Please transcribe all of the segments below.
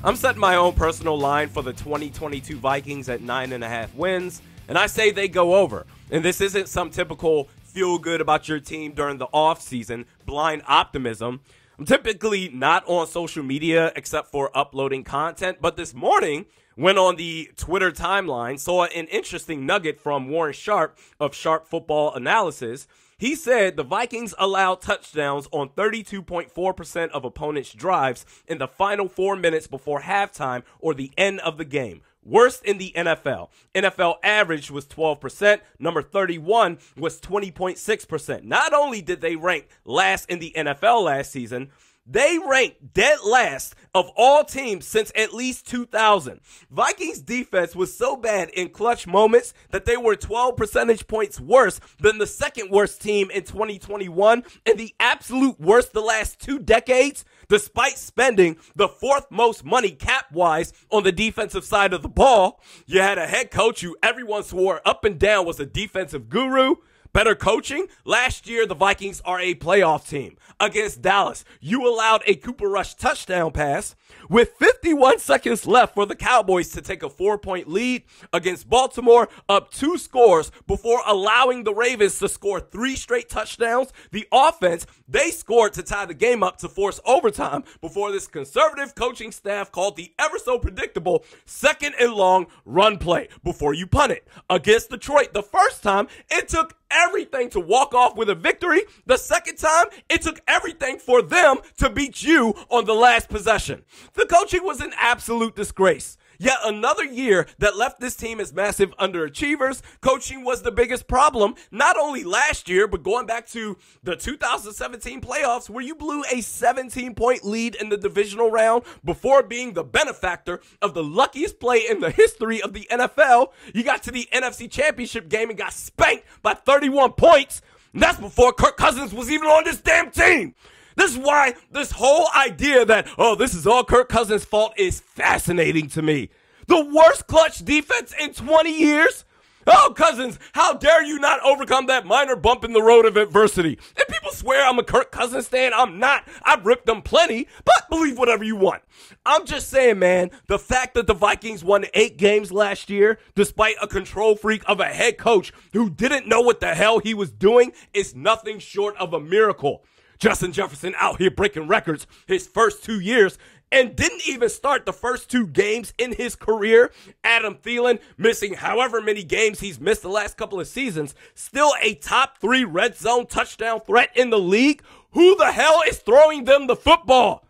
I'm setting my own personal line for the 2022 Vikings at 9.5 wins, and I say they go over. And this isn't some typical feel good about your team during the offseason, blind optimism. I'm typically not on social media except for uploading content, but this morning, went on the Twitter timeline, saw an interesting nugget from Warren Sharp of Sharp Football Analysis. He said the Vikings allowed touchdowns on 32.4% of opponents' drives in the final 4 minutes before halftime or the end of the game. Worst in the NFL. NFL average was 12%. Number 31 was 20.6%. Not only did they rank last in the NFL last season, they ranked dead last of all teams since at least 2000. Vikings defense was so bad in clutch moments that they were 12 percentage points worse than the second worst team in 2021 and the absolute worst the last 2 decades, despite spending the 4th most money cap-wise on the defensive side of the ball. You had a head coach who everyone swore up and down was a defensive guru. Better coaching? Last year, the Vikings are a playoff team. Against Dallas, you allowed a Cooper Rush touchdown pass with 51 seconds left for the Cowboys to take a 4-point lead. Against Baltimore, up 2 scores before allowing the Ravens to score 3 straight touchdowns. The offense, they scored to tie the game up to force overtime before this conservative coaching staff called the ever so predictable 2nd and long run play before you punt it. Against Detroit, the first time, it took everything to walk off with a victory. The second time, it took everything for them to beat you on the last possession. The coaching was an absolute disgrace. Yet another year that left this team as massive underachievers. Coaching was the biggest problem, not only last year, but going back to the 2017 playoffs where you blew a 17-point lead in the divisional round before being the benefactor of the luckiest play in the history of the NFL. You got to the NFC Championship game and got spanked by 31 points. And that's before Kirk Cousins was even on this damn team. This is why this whole idea that, oh, this is all Kirk Cousins' fault is fascinating to me. The worst clutch defense in 20 years? Oh, Cousins, how dare you not overcome that minor bump in the road of adversity? And people swear I'm a Kirk Cousins fan. I'm not. I've ripped them plenty, but believe whatever you want. I'm just saying, man, the fact that the Vikings won 8 games last year, despite a control freak of a head coach who didn't know what the hell he was doing, is nothing short of a miracle. Justin Jefferson out here breaking records his first 2 years and didn't even start the first 2 games in his career. Adam Thielen missing however many games he's missed the last couple of seasons. Still a top 3 red zone touchdown threat in the league. Who the hell is throwing them the football?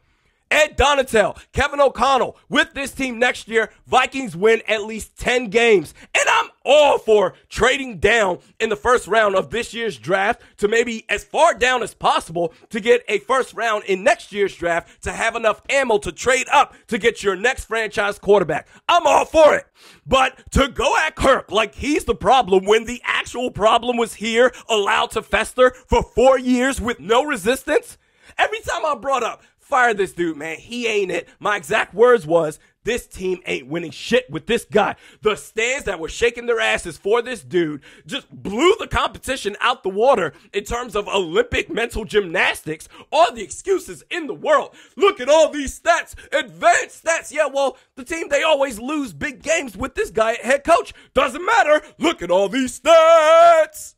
Ed Donatel, Kevin O'Connell. With this team next year, Vikings win at least 10 games. And I'm all for trading down in the first round of this year's draft to maybe as far down as possible to get a first round in next year's draft to have enough ammo to trade up to get your next franchise quarterback. I'm all for it. But to go at Kirk like he's the problem when the actual problem was here, allowed to fester for 4 years with no resistance? Every time I brought up, fire this dude, man. He ain't it. My exact words was, this team ain't winning shit with this guy. The stands that were shaking their asses for this dude just blew the competition out the water in terms of Olympic mental gymnastics. All the excuses in the world. Look at all these stats, advanced stats. Yeah, well, the team, they always lose big games with this guy at head coach. Doesn't matter. Look at all these stats.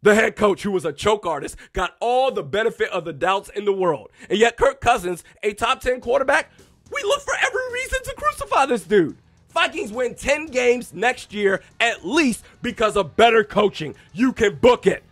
The head coach, who was a choke artist, got all the benefit of the doubts in the world. And yet Kirk Cousins, a top 10 quarterback, we look for every reason to crucify this dude. Vikings win 10 games next year at least because of better coaching. You can book it.